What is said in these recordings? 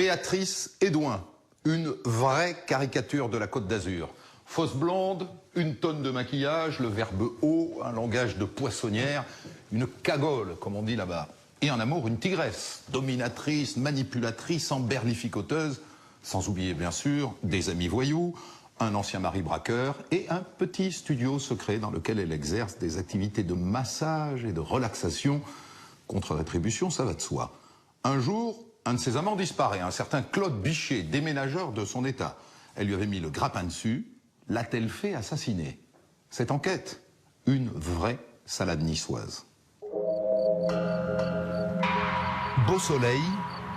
Béatrice Edouin, une vraie caricature de la Côte d'Azur. Fausse blonde, une tonne de maquillage, le verbe haut, un langage de poissonnière, une cagole, comme on dit là-bas. Et en amour, une tigresse, dominatrice, manipulatrice, emberlificoteuse, sans oublier bien sûr des amis voyous, un ancien mari braqueur et un petit studio secret dans lequel elle exerce des activités de massage et de relaxation. Contre rétribution, ça va de soi. Un jour, un de ses amants disparaît, un certain Claude Bichet, déménageur de son état. Elle lui avait mis le grappin dessus. L'a-t-elle fait assassiner? Cette enquête, une vraie salade niçoise. Beau soleil,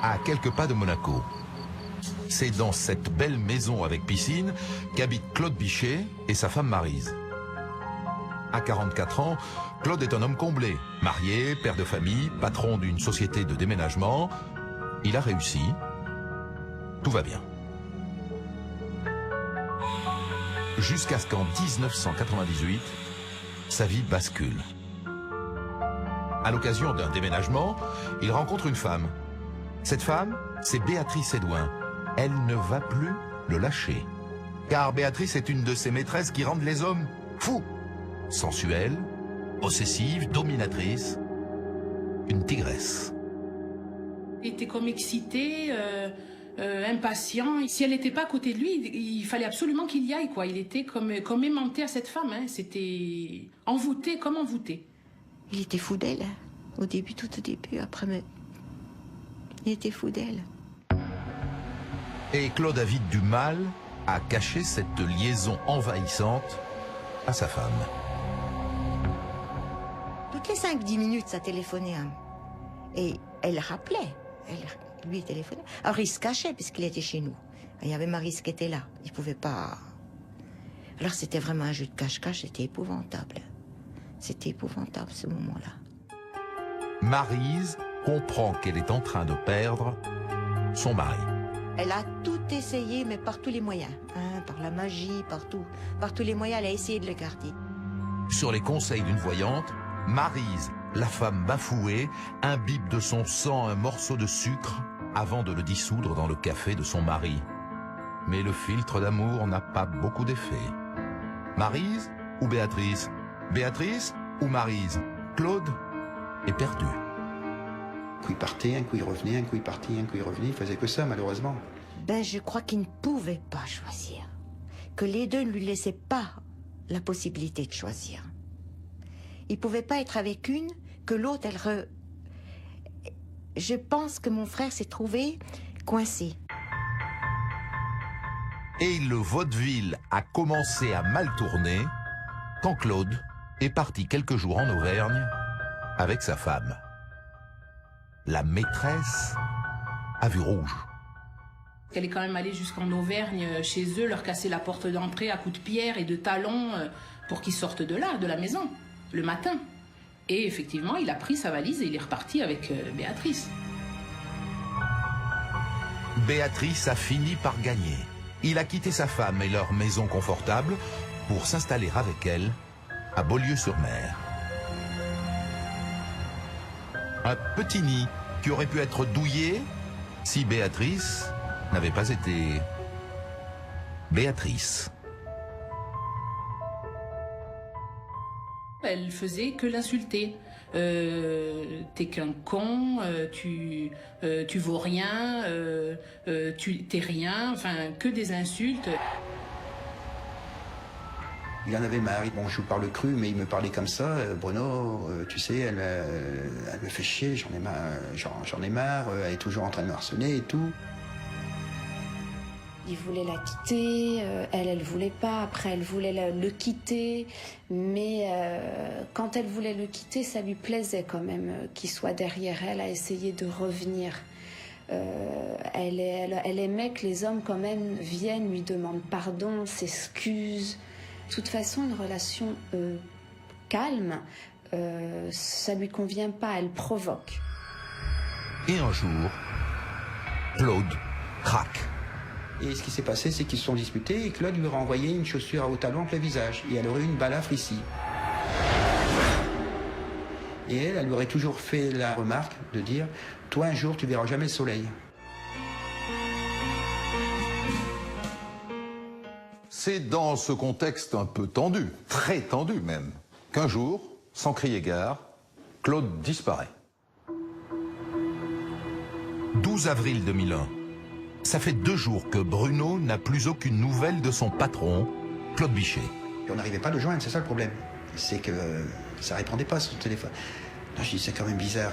à quelques pas de Monaco. C'est dans cette belle maison avec piscine qu'habitent Claude Bichet et sa femme Maryse. À 44 ans, Claude est un homme comblé, marié, père de famille, patron d'une société de déménagement. Il a réussi. Tout va bien. Jusqu'à ce qu'en 1998, sa vie bascule. À l'occasion d'un déménagement, il rencontre une femme. Cette femme, c'est Béatrice Edouin. Elle ne va plus le lâcher. Car Béatrice est une de ces maîtresses qui rendent les hommes fous. Sensuelle, possessive, dominatrice. Une tigresse. Il était comme excité, impatient. Si elle n'était pas à côté de lui, il fallait absolument qu'il y aille, quoi. Il était comme aimanté à cette femme, hein. C'était envoûté comme envoûté. Il était fou d'elle, hein. Au début, tout au début, après, mais il était fou d'elle. Et Claude a vite du mal à cacher cette liaison envahissante à sa femme. Toutes les 5-10 minutes, ça téléphonait. Hein. Et elle rappelait. Elle lui téléphonait. Alors il se cachait puisqu'il était chez nous. Il y avait Maryse qui était là. Il pouvait pas... Alors c'était vraiment un jeu de cache-cache, c'était épouvantable. C'était épouvantable ce moment-là. Maryse comprend qu'elle est en train de perdre son mari. Elle a tout essayé, mais par tous les moyens. Hein, par la magie, partout. Par tous les moyens, elle a essayé de le garder. Sur les conseils d'une voyante, Maryse, la femme bafouée, imbibe de son sang un morceau de sucre avant de le dissoudre dans le café de son mari. Mais le filtre d'amour n'a pas beaucoup d'effet. Maryse ou Béatrice? Béatrice ou Maryse? Claude est perdu. Un coup il partait, un coup il revenait, un coup il partait, un coup il revenait. Il faisait que ça, malheureusement. Ben, je crois qu'il ne pouvait pas choisir. Que les deux ne lui laissaient pas la possibilité de choisir. Il pouvait pas être avec une, que l'autre, Je pense que mon frère s'est trouvé coincé. Et le vaudeville a commencé à mal tourner quand Claude est parti quelques jours en Auvergne avec sa femme. La maîtresse a vu rouge. Elle est quand même allée jusqu'en Auvergne, chez eux, leur casser la porte d'entrée à coups de pierre et de talons pour qu'ils sortent de là, de la maison, le matin. Et effectivement, il a pris sa valise et il est reparti avec Béatrice. Béatrice a fini par gagner. Il a quitté sa femme et leur maison confortable pour s'installer avec elle à Beaulieu-sur-Mer. Un petit nid qui aurait pu être douillé si Béatrice n'avait pas été Béatrice. Elle faisait que l'insulter. T'es qu'un con, tu vaux rien, t'es rien, enfin que des insultes. Il en avait marre. Bon, je vous parle cru, mais il me parlait comme ça. Bruno, tu sais, elle me fait chier, j'en ai marre, elle est toujours en train de me harceler et tout. Il voulait la quitter, elle voulait pas, après elle voulait le quitter, mais quand elle voulait le quitter, ça lui plaisait quand même qu'il soit derrière elle à essayer de revenir. Elle aimait que les hommes quand même viennent, lui demandent pardon, s'excusent. De toute façon, une relation calme, ça lui convient pas, elle provoque. Et un jour, Claude craque. Et ce qui s'est passé, c'est qu'ils se sont disputés et Claude lui a renvoyé une chaussure à haut talon avec le visage. Et elle aurait eu une balafre ici. Et elle lui aurait toujours fait la remarque de dire « Toi, un jour, tu verras jamais le soleil ». C'est dans ce contexte un peu tendu, très tendu même, qu'un jour, sans crier gare, Claude disparaît. 12 avril 2001. Ça fait 2 jours que Bruno n'a plus aucune nouvelle de son patron, Claude Bichet. Et on n'arrivait pas à le joindre, c'est ça le problème. C'est que ça répondait pas sur le téléphone. Là, je dis, c'est quand même bizarre.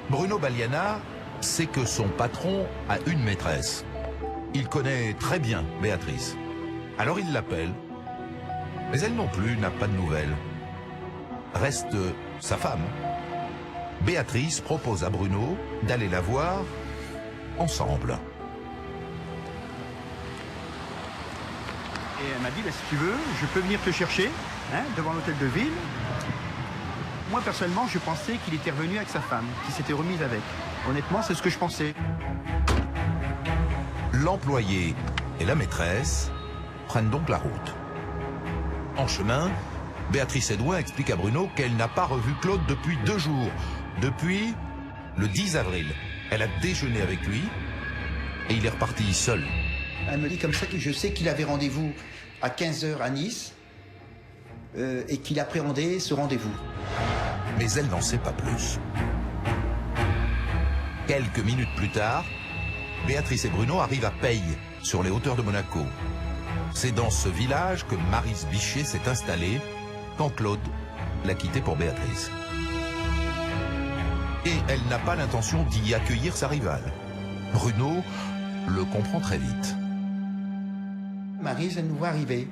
Bruno Baliana sait que son patron a une maîtresse. Il connaît très bien Béatrice. Alors il l'appelle. Mais elle non plus n'a pas de nouvelles. Reste sa femme. Béatrice propose à Bruno d'aller la voir ensemble. Et elle m'a dit, bah, si tu veux, je peux venir te chercher, hein, devant l'hôtel de ville. Moi, personnellement, je pensais qu'il était revenu avec sa femme, qu'il s'était remise avec. Honnêtement, c'est ce que je pensais. L'employé et la maîtresse prennent donc la route. En chemin, Béatrice Edouin explique à Bruno qu'elle n'a pas revu Claude depuis 2 jours. Depuis le 10 avril. Elle a déjeuné avec lui et il est reparti seul. Elle me dit comme ça que je sais qu'il avait rendez-vous à 15h à Nice et qu'il appréhendait ce rendez-vous. Mais elle n'en sait pas plus. Quelques minutes plus tard, Béatrice et Bruno arrivent à Peille, sur les hauteurs de Monaco. C'est dans ce village que Maryse Bichet s'est installée quand Claude l'a quittée pour Béatrice. Et elle n'a pas l'intention d'y accueillir sa rivale. Bruno le comprend très vite. Maryse, elle nous voit arriver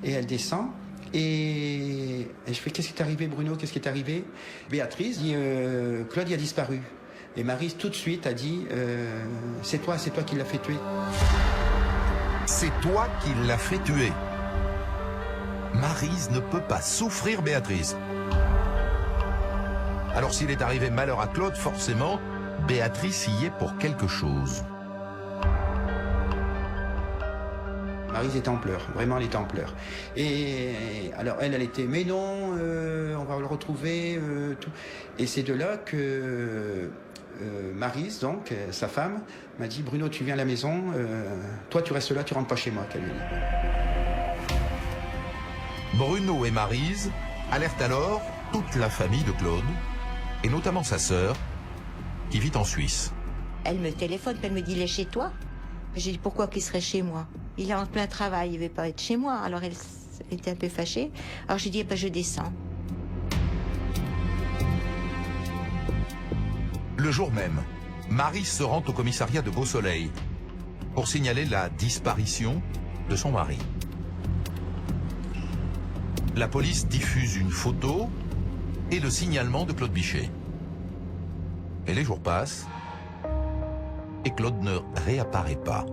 et elle descend. Et je fais, qu'est-ce qui est arrivé, Bruno? Qu'est-ce qui est arrivé? Béatrice dit, Claude, il a disparu. Et Maryse, tout de suite, a dit, c'est toi qui l'as fait tuer. C'est toi qui l'as fait tuer. Maryse ne peut pas souffrir Béatrice. Alors s'il est arrivé malheur à Claude, forcément, Béatrice y est pour quelque chose. Maryse était en pleurs, vraiment elle était en pleurs. Et alors elle était, mais non, on va le retrouver, tout. Et c'est de là que Maryse, donc, sa femme, m'a dit, Bruno, tu viens à la maison, toi tu restes là, tu rentres pas chez moi, qu'elle lui dit. Bruno et Maryse alertent alors toute la famille de Claude, et notamment sa sœur, qui vit en Suisse. Elle me téléphone, elle me dit, il est chez toi? J'ai dit, pourquoi qu'il serait chez moi? Il est en plein travail, il ne veut pas être chez moi. Alors elle était un peu fâchée. Alors j'ai dit, eh ben, je descends. Le jour même, Maryse se rend au commissariat de Beau-Soleil pour signaler la disparition de son mari. La police diffuse une photo et le signalement de Claude Bichet. Et les jours passent et Claude ne réapparaît pas.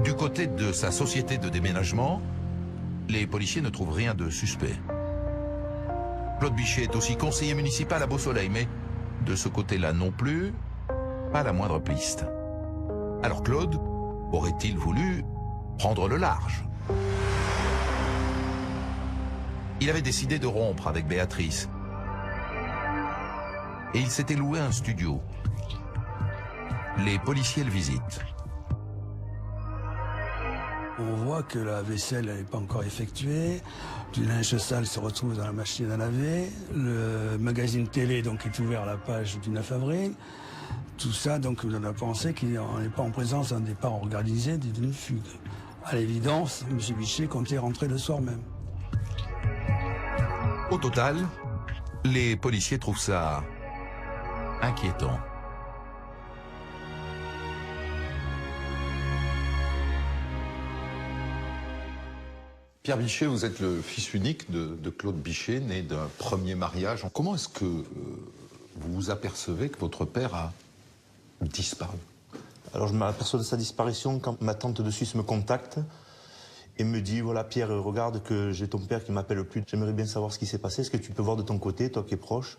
Du côté de sa société de déménagement, les policiers ne trouvent rien de suspect. Claude Bichet est aussi conseiller municipal à Beau-Soleil, mais de ce côté-là non plus, pas la moindre piste. Alors Claude aurait-il voulu prendre le large? Il avait décidé de rompre avec Béatrice. Et il s'était loué un studio. Les policiers le visitent. On voit que la vaisselle n'est pas encore effectuée, du linge sale se retrouve dans la machine à laver, le magazine télé donc est ouvert à la page du 9 avril. Tout ça, donc, on a pensé qu'on n'est pas en présence d'un départ organisé d'une fugue. À l'évidence, M. Bichet comptait rentrer le soir même. Au total, les policiers trouvent ça inquiétant. Pierre Bichet, vous êtes le fils unique de Claude Bichet, né d'un premier mariage. Comment est-ce que vous vous apercevez que votre père a disparu? Alors je m'aperçois de sa disparition quand ma tante de Suisse me contacte et me dit, voilà Pierre, regarde que j'ai ton père qui m'appelle plus. J'aimerais bien savoir ce qui s'est passé, est-ce que tu peux voir de ton côté, toi qui es proche?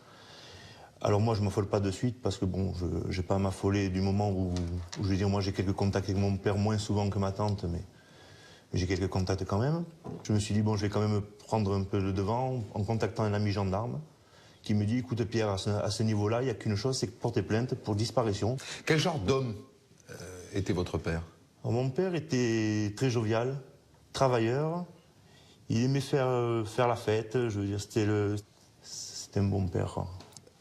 Alors moi je ne m'affole pas de suite parce que bon, je n'ai pas à m'affoler du moment où je veux dire, moi j'ai quelques contacts avec mon père, moins souvent que ma tante, mais j'ai quelques contacts quand même. Je me suis dit, bon, je vais quand même prendre un peu le devant en contactant un ami gendarme qui me dit, écoute Pierre, à ce niveau-là, il n'y a qu'une chose, c'est porter plainte pour disparition. Quel genre d'homme était votre père? Alors, mon père était très jovial, travailleur. Il aimait faire la fête. Je veux dire, c'était un bon père, quoi.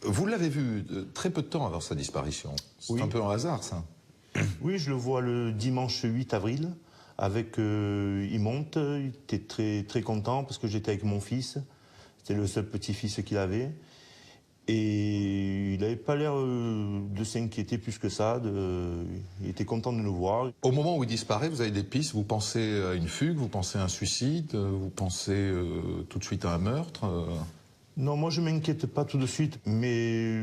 Vous l'avez vu très peu de temps avant sa disparition. C'est Oui. un peu un hasard, ça. Oui, je le vois le dimanche 8 avril. Il monte, il était très, très content parce que j'étais avec mon fils. C'était le seul petit-fils qu'il avait. Et il n'avait pas l'air de s'inquiéter plus que ça. Il était content de nous voir. Au moment où il disparaît, vous avez des pistes. Vous pensez à une fugue, vous pensez à un suicide, vous pensez tout de suite à un meurtre Non, moi je ne m'inquiète pas tout de suite, mais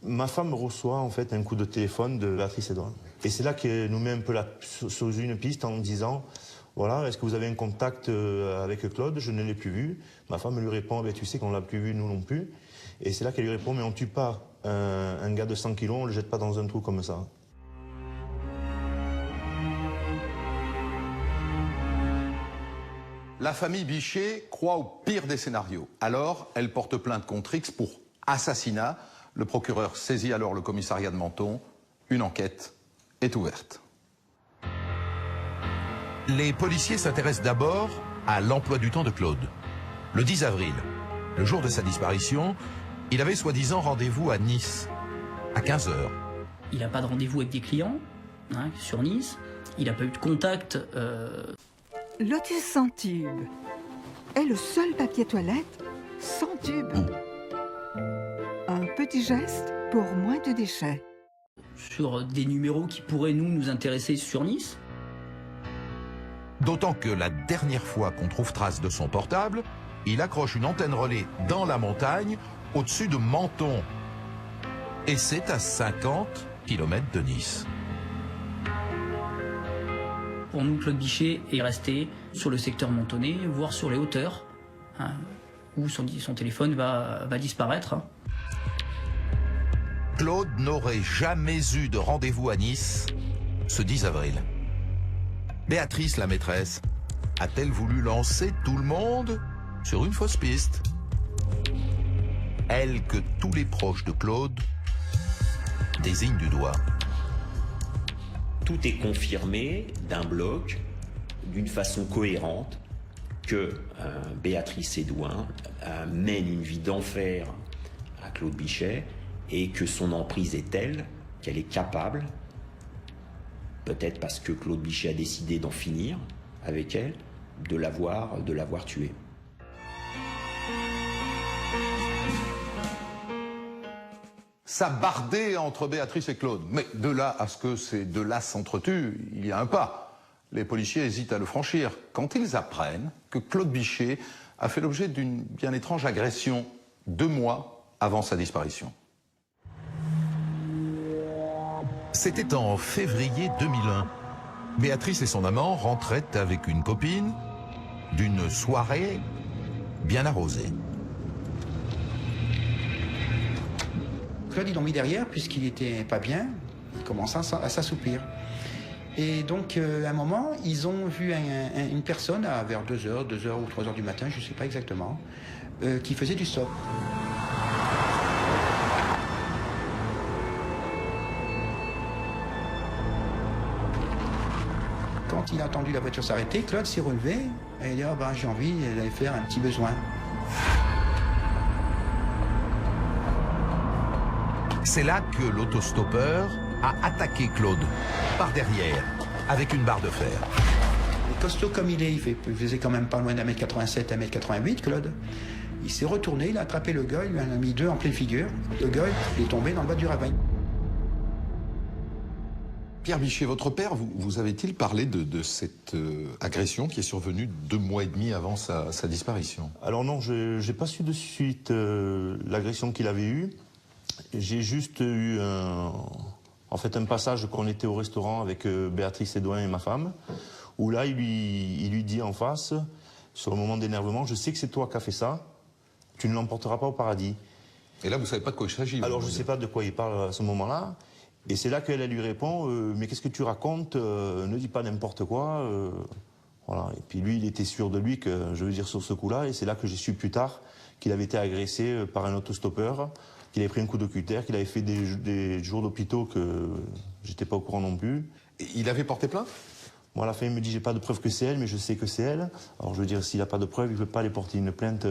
ma femme reçoit en fait un coup de téléphone de Béatrice Edouin. Et c'est là qu'elle nous met un peu sous une piste en disant, voilà, est-ce que vous avez un contact avec Claude? Je ne l'ai plus vu. Ma femme lui répond, tu sais qu'on ne l'a plus vu, nous non plus. Et c'est là qu'elle lui répond, mais on ne tue pas un gars de 100 kilos, on ne le jette pas dans un trou comme ça. La famille Bichet croit au pire des scénarios. Alors, elle porte plainte contre X pour assassinat. Le procureur saisit alors le commissariat de Menton. Une enquête est ouverte. Les policiers s'intéressent d'abord à l'emploi du temps de Claude. Le 10 avril, le jour de sa disparition, il avait soi-disant rendez-vous à Nice, à 15 h. Il n'a pas de rendez-vous avec des clients sur Nice. Il n'a pas eu de contact. Lotus sans tube est le seul papier toilette sans tube. Un petit geste pour moins de déchets. Sur des numéros qui pourraient nous intéresser sur Nice. D'autant que la dernière fois qu'on trouve trace de son portable, il accroche une antenne relais dans la montagne, au-dessus de Menton. Et c'est à 50 km de Nice. Pour nous, Claude Bichet est resté sur le secteur mentonais, voire sur les hauteurs, où son téléphone va disparaître. Claude n'aurait jamais eu de rendez-vous à Nice ce 10 avril. Béatrice, la maîtresse, a-t-elle voulu lancer tout le monde sur une fausse piste? Elle que tous les proches de Claude désignent du doigt. Tout est confirmé d'un bloc, d'une façon cohérente, que Béatrice Edouin mène une vie d'enfer à Claude Bichet et que son emprise est telle qu'elle est capable, peut-être parce que Claude Bichet a décidé d'en finir avec elle, de l'avoir tuée. Ça bardait entre Béatrice et Claude. Mais de là à ce que ces deux-là s'entretuent, il y a un pas. Les policiers hésitent à le franchir quand ils apprennent que Claude Bichet a fait l'objet d'une bien étrange agression 2 mois avant sa disparition. C'était en février 2001. Béatrice et son amant rentraient avec une copine d'une soirée bien arrosée. Claude, ils l'ont mis derrière puisqu'il était pas bien. Il commence à s'assoupir. Et donc, à un moment, ils ont vu une personne vers 2h ou 3h du matin, je ne sais pas exactement, qui faisait du stop. Quand il a entendu la voiture s'arrêter, Claude s'est relevé et il a dit « j'ai envie d'aller faire un petit besoin ». C'est là que l'autostoppeur a attaqué Claude, par derrière, avec une barre de fer. Et costaud comme il est, il faisait quand même pas loin d'1m87, 1m88, Claude. Il s'est retourné, il a attrapé le gars, il lui en a mis 2 en pleine figure. Le gars, il est tombé dans le bas du ravin. Pierre Bichet, votre père, vous avait-il parlé de cette agression qui est survenue 2 mois et demi avant sa disparition? Alors non, je n'ai pas su de suite l'agression qu'il avait eue. J'ai juste eu un passage quand on était au restaurant avec Béatrice Edouin et ma femme, où là, il lui dit en face, sur le moment d'énervement, je sais que c'est toi qui as fait ça, tu ne l'emporteras pas au paradis. Et là, vous ne savez pas de quoi il s'agit? Alors, je ne sais pas de quoi il parle à ce moment-là. Et c'est là qu'elle lui répond, mais qu'est-ce que tu racontes? Ne dis pas n'importe quoi. Voilà. Et puis lui, il était sûr de lui, que je veux dire, sur ce coup-là. Et c'est là que j'ai su plus tard qu'il avait été agressé par un autostoppeur, qu'il avait pris un coup de cutter, qu'il avait fait des jours d'hôpitaux que j'étais pas au courant non plus. Il avait porté plainte? Bon, à la fin, il me dit, j'ai pas de preuve que c'est elle, mais je sais que c'est elle. Alors, je veux dire, s'il n'a pas de preuve, il ne veut pas aller porter une plainte.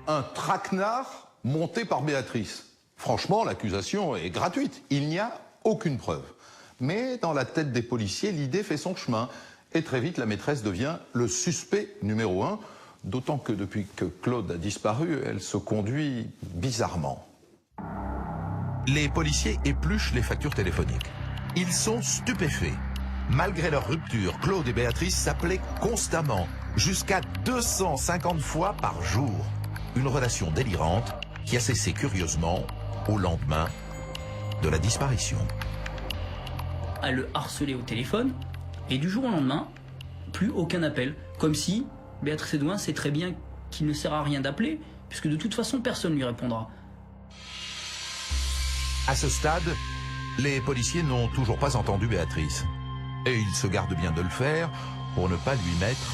Un traquenard monté par Béatrice. Franchement, l'accusation est gratuite. Il n'y a aucune preuve. Mais dans la tête des policiers, l'idée fait son chemin. Et très vite, la maîtresse devient le suspect numéro 1. D'autant que depuis que Claude a disparu, elle se conduit bizarrement. Les policiers épluchent les factures téléphoniques. Ils sont stupéfaits. Malgré leur rupture, Claude et Béatrice s'appelaient constamment, jusqu'à 250 fois par jour. Une relation délirante qui a cessé curieusement au lendemain de la disparition. Elle le harcelait au téléphone, et du jour au lendemain, plus aucun appel. Comme si Béatrice Edouin sait très bien qu'il ne sert à rien d'appeler, puisque de toute façon personne ne lui répondra. À ce stade, les policiers n'ont toujours pas entendu Béatrice. Et ils se gardent bien de le faire pour ne pas lui mettre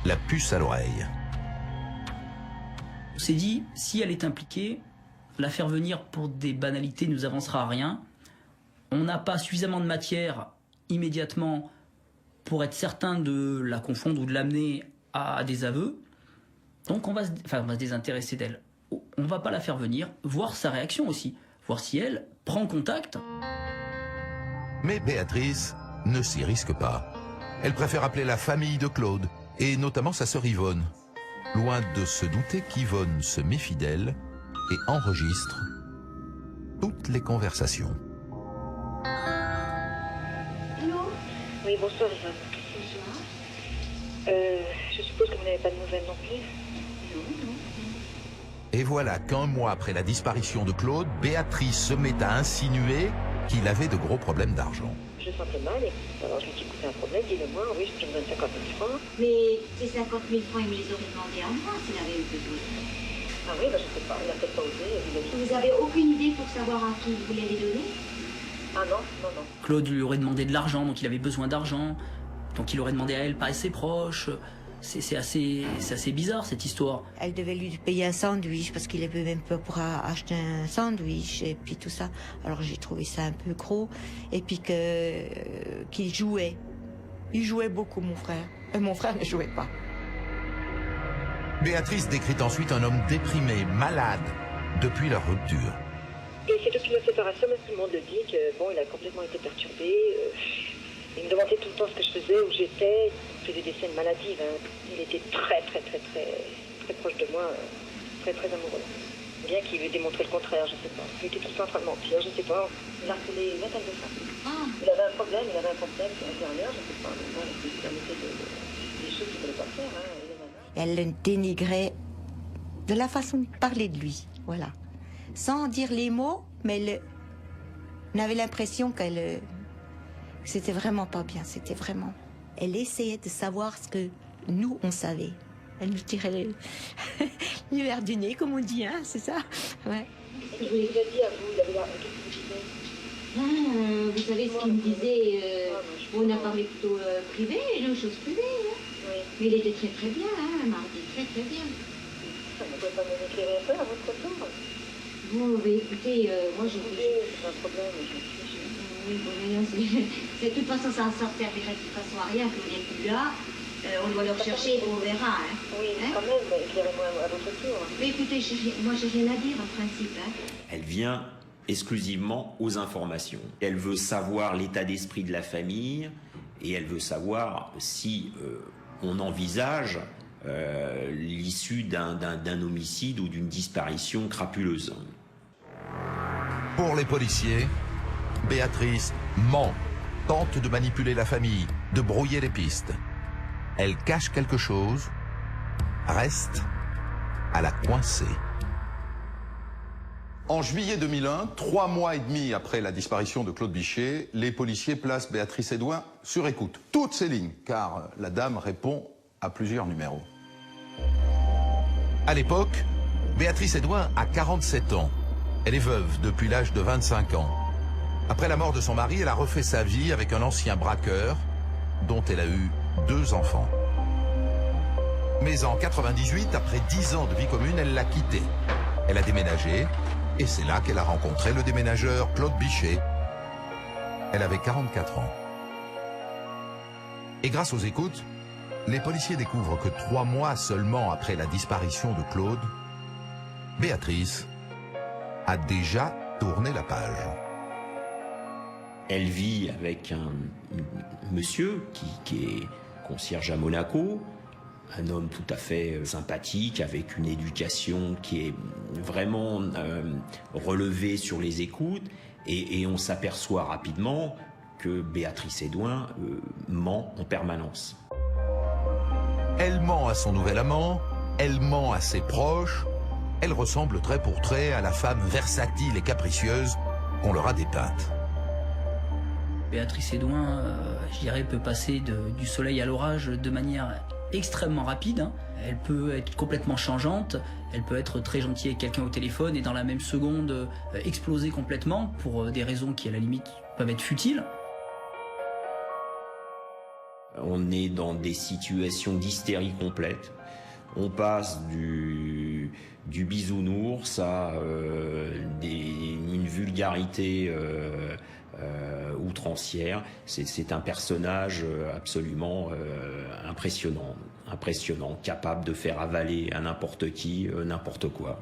la puce à l'oreille. On s'est dit, si elle est impliquée, la faire venir pour des banalités ne nous avancera à rien. On n'a pas suffisamment de matière immédiatement pour être certain de la confondre ou de l'amener à des aveux. Donc on va se désintéresser d'elle. On ne va pas la faire venir, voir sa réaction aussi, voir si elle prend contact. Mais Béatrice ne s'y risque pas. Elle préfère appeler la famille de Claude, et notamment sa sœur Yvonne. Loin de se douter qu'Yvonne se méfie d'elle et enregistre toutes les conversations. Allô? Oui, bonsoir Yvonne. Bonsoir. Je suppose que vous n'avez pas de nouvelles non plus? Non. Et voilà qu'un mois après la disparition de Claude, Béatrice se met à insinuer qu'il avait de gros problèmes d'argent. Je me sentais mal, et alors je lui dis que c'est un problème, dis-le-moi, oui, je te donne 50 000 francs. Mais ces 50 000 francs, il me les aurait demandés en France s'il avait eu besoin. Ah oui, je sais pas, il n'a peut-être pas osé. Vous avez aucune idée pour savoir à qui il voulait les donner? Ah non. Claude lui aurait demandé de l'argent, donc il avait besoin d'argent. Donc il aurait demandé à elle, pas à ses proches. C'est assez bizarre cette histoire. Elle devait lui payer un sandwich parce qu'il avait même pas pour acheter un sandwich et puis tout ça. Alors j'ai trouvé ça un peu gros. Et puis qu'il jouait. Il jouait beaucoup, mon frère. Et mon frère ne jouait pas. Béatrice décrit ensuite un homme déprimé, malade, depuis leur rupture. Et c'est depuis la séparation, même tout le monde le dit, que bon, il a complètement été perturbé. Il me demandait tout le temps ce que je faisais, où j'étais. Il faisait des scènes maladives. Hein. Il était très proche de moi, très amoureux. Bien qu'il veuille démontrer le contraire, je sais pas. Il était tout le temps en train de mentir, je sais pas. Il a harcelé une vingtaine de femmes. Il avait un problème intérieur, je sais pas. Mais bon, il permettait des choses qu'il ne voulait pas faire. Hein. Elle le dénigrait de la façon de parler de lui, voilà. Sans dire les mots, mais on avait l'impression que c'était vraiment pas bien, c'était vraiment... Elle essayait de savoir ce que nous, on savait. Elle nous tirait le verre du nez, comme on dit, hein, c'est ça? Ouais. Et qu'est-ce qu'il vous a dit à vous? Il avait qu'est-ce qu'il vous disait? Vous savez ce qu'il me disait, on a parlé plutôt privé, nos choses privées. Hein. Oui. Mais il était très bien, hein, mardi, très bien. Vous ne pouvez pas me éclairer un peu à votre tour? Bon, mais écoutez, moi je... C'est un problème, je me fiche. Oui, bon, mais de toute façon, ça ne servira de toute façon à rien, que vous n'êtes plus là. On doit le rechercher et on verra. Hein. Oui, quand même, éclairez-moi à votre tour. Mais écoutez, moi j'ai rien à dire en principe. Hein. Elle vient exclusivement aux informations. Elle veut savoir l'état d'esprit de la famille et elle veut savoir si on envisage l'issue d'un homicide ou d'une disparition crapuleuse. Pour les policiers, Béatrice ment, tente de manipuler la famille, de brouiller les pistes. Elle cache quelque chose, reste à la coincer. En juillet 2001, 3 mois et demi après la disparition de Claude Bichet, les policiers placent Béatrice Edouin sur écoute. Toutes ces lignes, car la dame répond à plusieurs numéros. À l'époque, Béatrice Edouin a 47 ans. Elle est veuve depuis l'âge de 25 ans. Après la mort de son mari, elle a refait sa vie avec un ancien braqueur dont elle a eu 2 enfants. Mais en 98, après 10 ans de vie commune, elle l'a quitté. Elle a déménagé et c'est là qu'elle a rencontré le déménageur Claude Bichet. Elle avait 44 ans. Et grâce aux écoutes, les policiers découvrent que 3 mois seulement après la disparition de Claude, Béatrice a déjà tourné la page. Elle vit avec un monsieur qui est concierge à Monaco, un homme tout à fait sympathique, avec une éducation qui est vraiment relevée sur les écoutes, et on s'aperçoit rapidement que Béatrice Edouin ment en permanence. Elle ment à son nouvel amant, elle ment à ses proches, elle ressemble trait pour trait à la femme versatile et capricieuse qu'on leur a dépeinte. Béatrice Edouin, je dirais, peut passer du soleil à l'orage de manière extrêmement rapide. Elle peut être complètement changeante, elle peut être très gentille avec quelqu'un au téléphone et dans la même seconde exploser complètement pour des raisons qui à la limite peuvent être futiles. On est dans des situations d'hystérie complète. On passe du bisounours à une vulgarité outrancière. C'est un personnage absolument impressionnant, capable de faire avaler à n'importe qui n'importe quoi.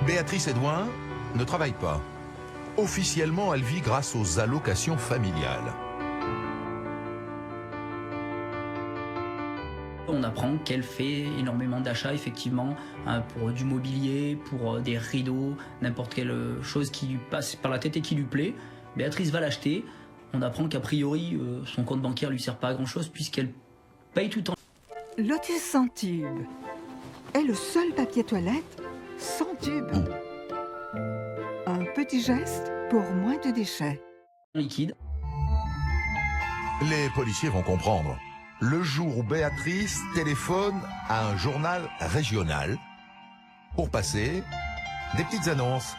Béatrice Edouin ne travaille pas. Officiellement, elle vit grâce aux allocations familiales. On apprend qu'elle fait énormément d'achats, effectivement, pour du mobilier, pour des rideaux, n'importe quelle chose qui lui passe par la tête et qui lui plaît. Béatrice va l'acheter. On apprend qu'a priori, son compte bancaire lui sert pas à grand-chose puisqu'elle paye tout en... Lotus sans tube est le seul papier toilette sans tube. Un petit geste pour moins de déchets. Liquide. Les policiers vont comprendre. Le jour où Béatrice téléphone à un journal régional pour passer des petites annonces.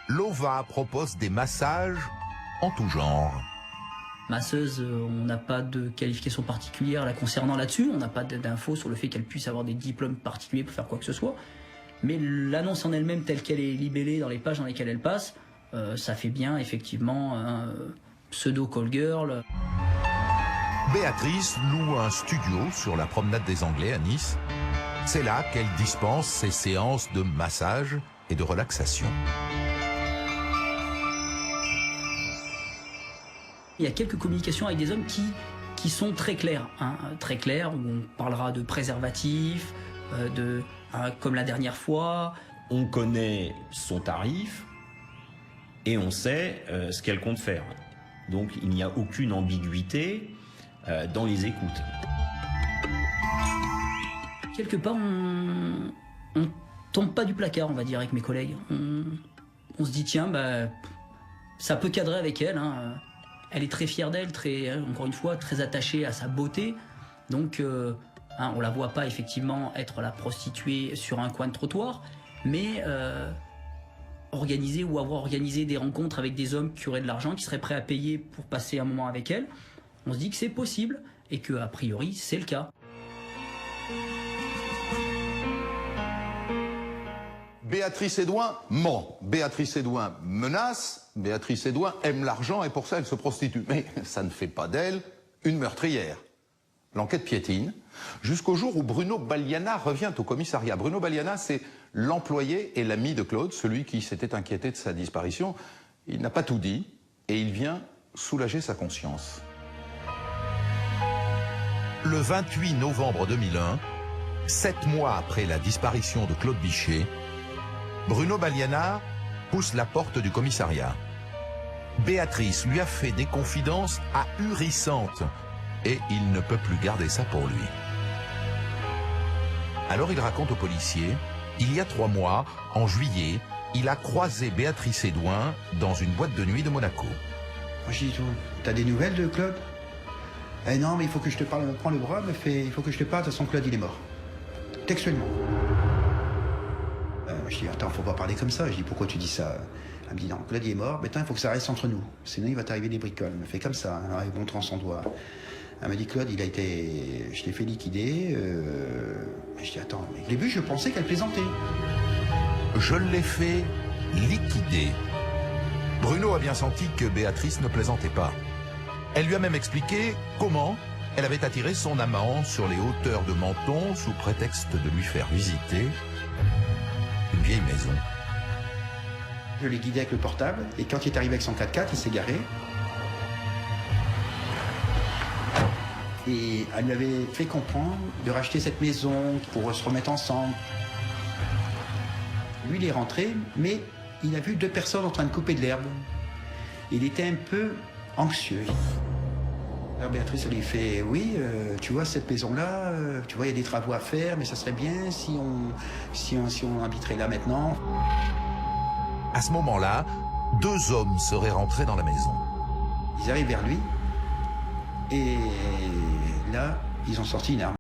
Lova propose des massages en tout genre. Masseuse, on n'a pas de qualification particulière la concernant là-dessus, on n'a pas d'infos sur le fait qu'elle puisse avoir des diplômes particuliers pour faire quoi que ce soit. Mais l'annonce en elle-même, telle qu'elle est libellée dans les pages dans lesquelles elle passe, ça fait bien effectivement un pseudo call girl. Béatrice loue un studio sur la promenade des Anglais à Nice. C'est là qu'elle dispense ses séances de massage et de relaxation. Il y a quelques communications avec des hommes qui sont très clairs, très clairs, où on parlera de préservatifs, comme la dernière fois. On connaît son tarif et on sait ce qu'elle compte faire. Donc il n'y a aucune ambiguïté dans les écoutes. Quelque part, on tombe pas du placard, on va dire, avec mes collègues. On se dit, tiens, ça peut cadrer avec elle. Elle est très fière d'elle, encore une fois, très attachée à sa beauté. Donc, on la voit pas effectivement être la prostituée sur un coin de trottoir, mais organiser ou avoir organisé des rencontres avec des hommes qui auraient de l'argent, qui seraient prêts à payer pour passer un moment avec elle. On se dit que c'est possible et que, a priori, c'est le cas. Béatrice Edouin ment. Béatrice Edouin menace. Béatrice Edouin aime l'argent et pour ça elle se prostitue. Mais ça ne fait pas d'elle une meurtrière. L'enquête piétine jusqu'au jour où Bruno Baliana revient au commissariat. Bruno Baliana, c'est l'employé et l'ami de Claude, celui qui s'était inquiété de sa disparition. Il n'a pas tout dit et il vient soulager sa conscience. Le 28 novembre 2001, 7 mois après la disparition de Claude Bichet, Bruno Baliana pousse la porte du commissariat. Béatrice lui a fait des confidences ahurissantes et il ne peut plus garder ça pour lui. Alors il raconte aux policiers, il y a 3 mois, en juillet, il a croisé Béatrice Edouin dans une boîte de nuit de Monaco. Je dis, t'as des nouvelles de Claude? Eh non, mais il faut que je te parle, elle me prend le bras, me fait, il faut que je te parle, de toute façon Claude il est mort. Textuellement. Je dis, attends, faut pas parler comme ça. Je dis, pourquoi tu dis ça? Elle me dit, non, Claude il est mort, mais attends, il faut que ça reste entre nous. Sinon il va t'arriver des bricoles. Elle me fait comme ça, alors elle montre en son doigt. Elle m'a dit, Claude, je l'ai fait liquider. Je dis, attends, mais au début, je pensais qu'elle plaisantait. Je l'ai fait liquider. Bruno a bien senti que Béatrice ne plaisantait pas. Elle lui a même expliqué comment elle avait attiré son amant sur les hauteurs de Menton sous prétexte de lui faire visiter une vieille maison. Je l'ai guidé avec le portable et quand il est arrivé avec son 4x4, il s'est garé. Et elle lui avait fait comprendre de racheter cette maison pour se remettre ensemble. Lui, il est rentré, mais il a vu 2 personnes en train de couper de l'herbe. Il était un peu anxieux. Alors Béatrice, elle lui fait, oui, tu vois, cette maison-là, tu vois, il y a des travaux à faire, mais ça serait bien si on habiterait là maintenant. À ce moment-là, 2 hommes seraient rentrés dans la maison. Ils arrivent vers lui, et là, ils ont sorti une arme.